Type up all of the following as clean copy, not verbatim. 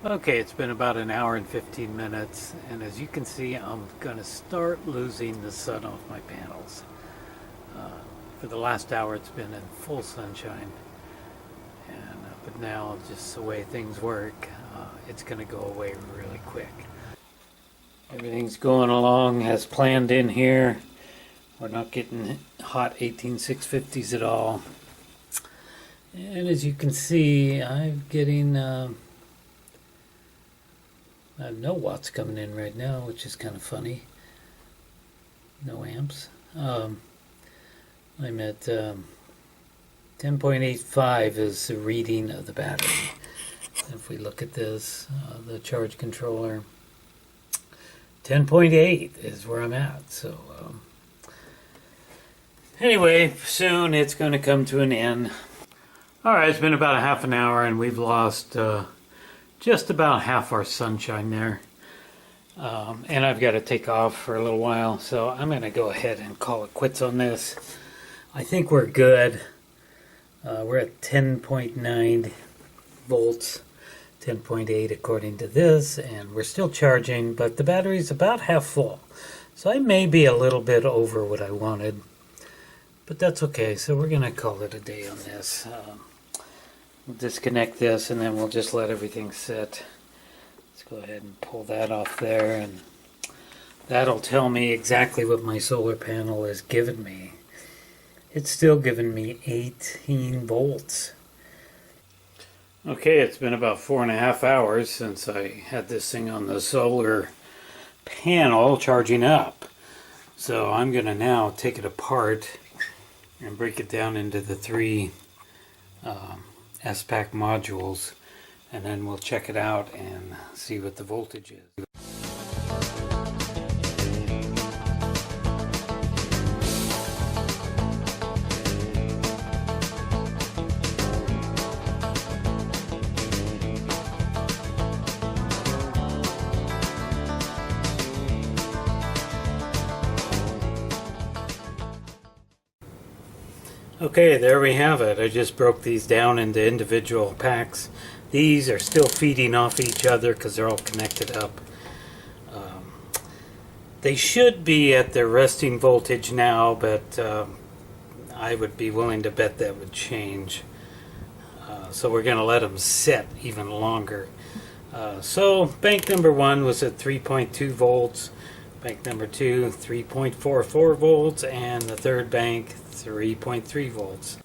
Okay, it's been about an hour and 15 minutes, and as you can see, I'm going to start losing the sun off my panels. For the last hour, it's been in full sunshine, but now, just the way things work, it's going to go away really quick. Everything's going along as planned in here. We're not getting hot 18650s at all. And as you can see, I'm getting I have no watts coming in right now, which is kind of funny. No amps. I'm at 10.85 is the reading of the battery. If we look at this, the charge controller, 10.8 is where I'm at. So anyway, soon it's going to come to an end. All right, it's been about a half an hour, and we've lost just about half our sunshine there. And I've got to take off for a little while, so I'm going to go ahead and call it quits on this. I think we're good. We're at 10.9 volts, 10.8 according to this, and we're still charging, but the battery's about half full. So I may be a little bit over what I wanted, but that's okay. So we're going to call it a day on this. We'll disconnect this, and then we'll just let everything sit. Let's go ahead and pull that off there, and that'll tell me exactly what my solar panel is giving me. It's still giving me 18 volts. Okay, it's been about 4.5 hours since I had this thing on the solar panel charging up. So I'm going to now take it apart and break it down into the three S-Pack modules, and then we'll check it out and see what the voltage is. Okay, there we have it. I just broke these down into individual packs. These are still feeding off each other because they're all connected up. They should be at their resting voltage now, but I would be willing to bet that would change. So we're going to let them sit even longer. So bank number 1 was at 3.2 volts. Bank number 2, 3.44 volts, and the third bank, 3.3 volts.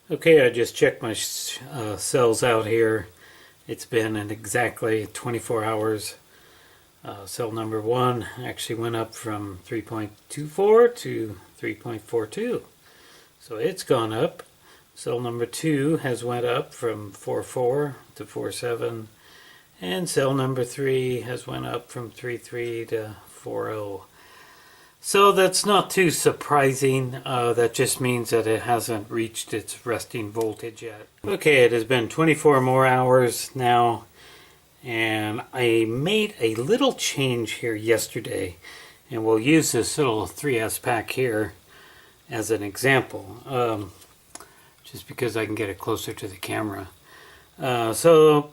Okay, I just checked my cells out here. It's been in exactly 24 hours. Cell number 1 actually went up from 3.24 to 3.42. So it's gone up. Cell number 2 has went up from 4.4 to 4.7. And cell number 3 has went up from 3.3 to 4.0. So that's not too surprising. That just means that it hasn't reached its resting voltage yet. Okay, it has been 24 more hours now, and I made a little change here yesterday, and we'll use this little 3S pack here as an example, just because I can get it closer to the camera. So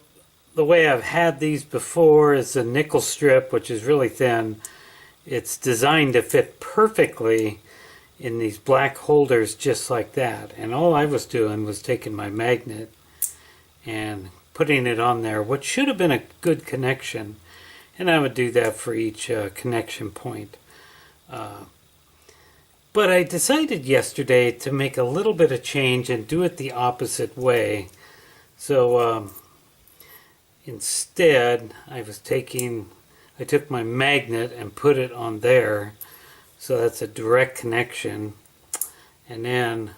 the way I've had these before is the nickel strip, which is really thin. It's designed to fit perfectly in these black holders just like that. And all I was doing was taking my magnet and putting it on there, what should have been a good connection. And I would do that for each connection point. But I decided yesterday to make a little bit of change and do it the opposite way. So instead, I took my magnet and put it on there, so that's a direct connection, and then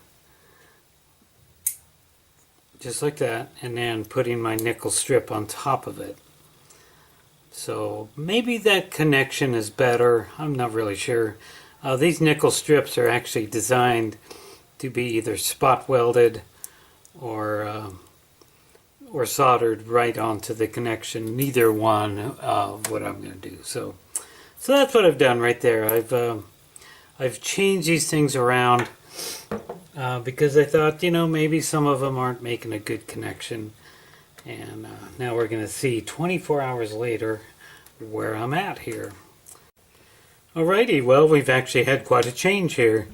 just like that, and then putting my nickel strip on top of it. So maybe that connection is better. I'm not really sure. These nickel strips are actually designed to be either spot welded or soldered right onto the connection. Neither one of what I'm going to do. So that's what I've done right there. I've changed these things around because I thought, maybe some of them aren't making a good connection. And now we're going to see 24 hours later where I'm at here. Alrighty, well, we've actually had quite a change here.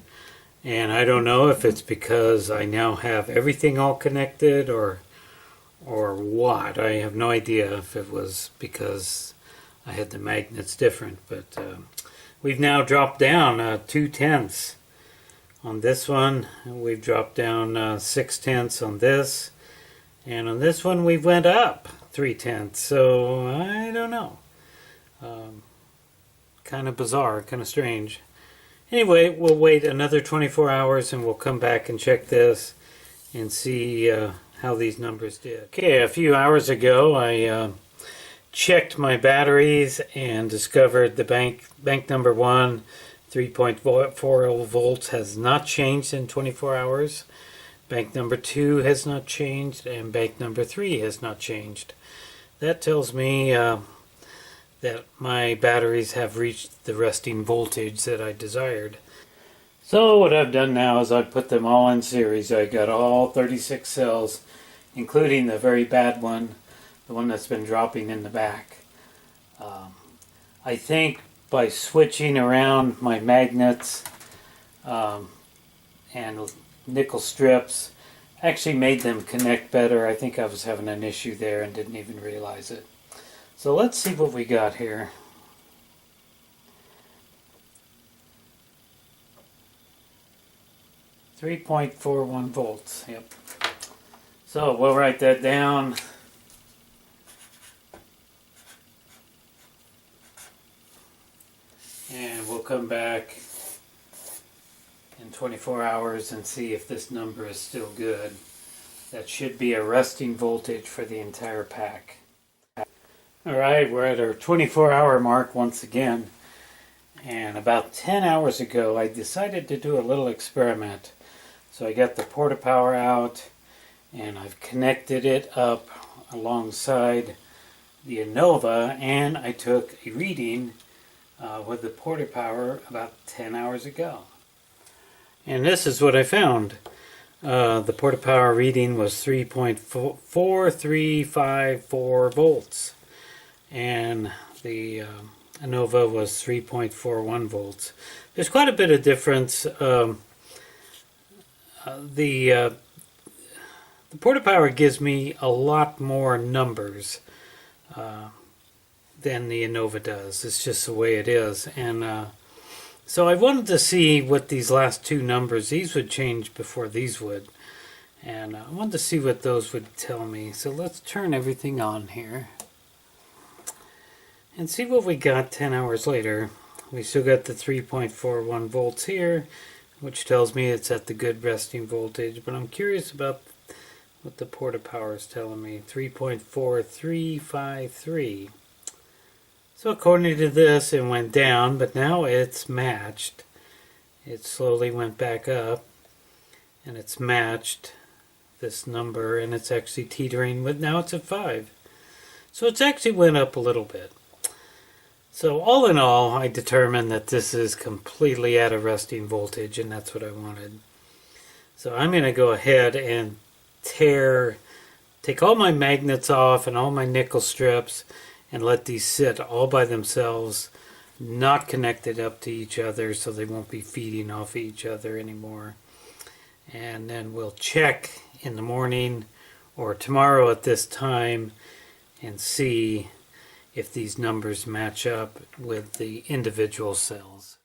And I don't know if it's because I now have everything all connected or what. I have no idea if it was because I had the magnets different. But we've now dropped down 2/10 on this one. We've dropped down 6/10 on this. And on this one we went up 3/10. So I don't know. Kind of bizarre, kind of strange. Anyway, we'll wait another 24 hours and we'll come back and check this and see how these numbers did. Okay, a few hours ago I checked my batteries and discovered the bank number 1, 3.40 volts has not changed in 24 hours. Bank number 2 has not changed, and bank number 3 has not changed. That tells me that my batteries have reached the resting voltage that I desired. So what I've done now is I've put them all in series. I got all 36 cells, including the very bad one, the one that's been dropping in the back. I think by switching around my magnets and nickel strips, actually made them connect better. I think I was having an issue there and didn't even realize it. So let's see what we got here. .41 volts. Yep. So we'll write that down. And we'll come back in 24 hours and see if this number is still good. That should be a resting voltage for the entire pack. Alright, we're at our 24-hour mark once again. And about 10 hours ago I decided to do a little experiment. So I got the porta-power out and I've connected it up alongside the Innova, and I took a reading with the porta-power about 10 hours ago. And this is what I found. The porta-power reading was 3.4354 volts. And the Innova was 3.41 volts. There's quite a bit of difference. The porta-power gives me a lot more numbers than the Innova does. It's just the way it is. And so I wanted to see what these last two numbers, these would change before these would. And I wanted to see what those would tell me. So let's turn everything on here and see what we got 10 hours later. We still got the 3.41 volts here, which tells me it's at the good resting voltage, but I'm curious about what the porta-power is telling me. 3.4353. So according to this, it went down, but now it's matched. It slowly went back up, and it's matched this number, and it's actually teetering, but now it's at 5. So it's actually went up a little bit. So all in all, I determined that this is completely at a resting voltage, and that's what I wanted. So I'm going to go ahead and take all my magnets off and all my nickel strips and let these sit all by themselves, not connected up to each other, so they won't be feeding off each other anymore. And then we'll check in the morning or tomorrow at this time and see if these numbers match up with the individual cells.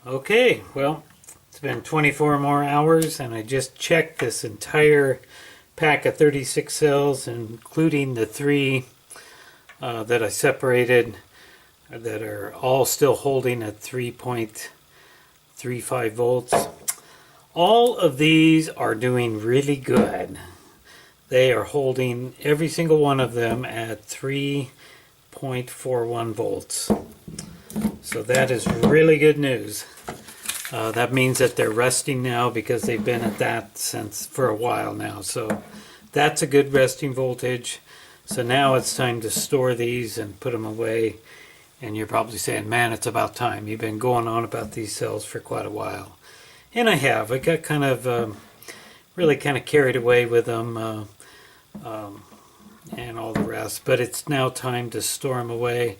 Okay, well, it's been 24 more hours and I just checked this entire pack of 36 cells, including the 3 that I separated, that are all still holding at 3.35 volts. All of these are doing really good. They are holding, every single one of them, at 3.41 volts. So that is really good news. That means that they're resting now because they've been at that for a while now. So that's a good resting voltage. So now it's time to store these and put them away And you're probably saying, man, it's about time. You've been going on about these cells for quite a while. And I have. I got kind of, really kind of carried away with them and all the rest. But it's now time to store them away.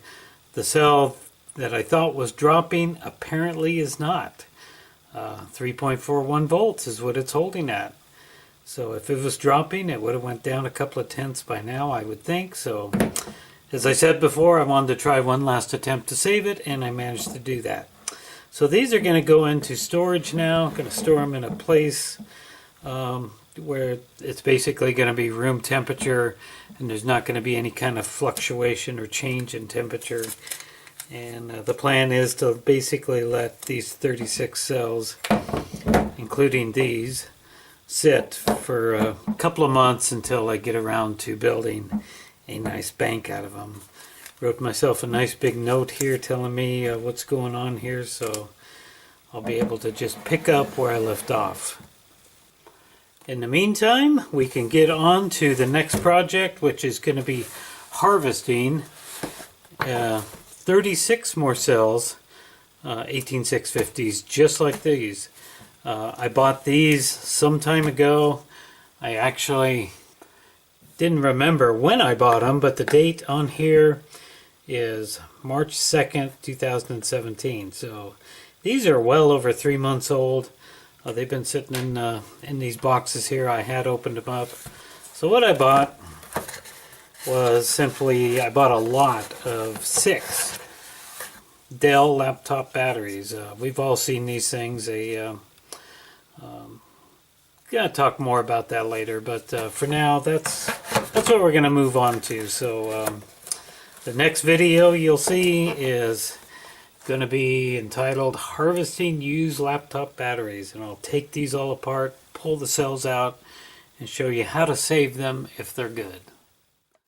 The cell that I thought was dropping apparently is not. 3.41 volts is what it's holding at. So if it was dropping, it would have went down a couple of tenths by now, I would think. So as I said before, I wanted to try one last attempt to save it, and I managed to do that. So these are going to go into storage now. I'm going to store them in a place where it's basically going to be room temperature, and there's not going to be any kind of fluctuation or change in temperature. And the plan is to basically let these 36 cells, including these, sit for a couple of months until I get around to building a nice bank out of them. Wrote myself a nice big note here telling me what's going on here, so I'll be able to just pick up where I left off. In the meantime, we can get on to the next project, which is going to be harvesting 36 more cells, 18650s, just like these. I bought these some time ago. I actually didn't remember when I bought them, but the date on here is March 2nd, 2017. So these are well over 3 months old. They've been sitting in these boxes here. I had opened them up. So what I bought was simply, I bought a lot of 6 Dell laptop batteries. We've all seen these things. Gonna talk more about that later, but for now, that's what we're gonna move on to. So the next video you'll see is going to be entitled Harvesting Used Laptop Batteries, and I'll take these all apart, pull the cells out, and show you how to save them if they're good.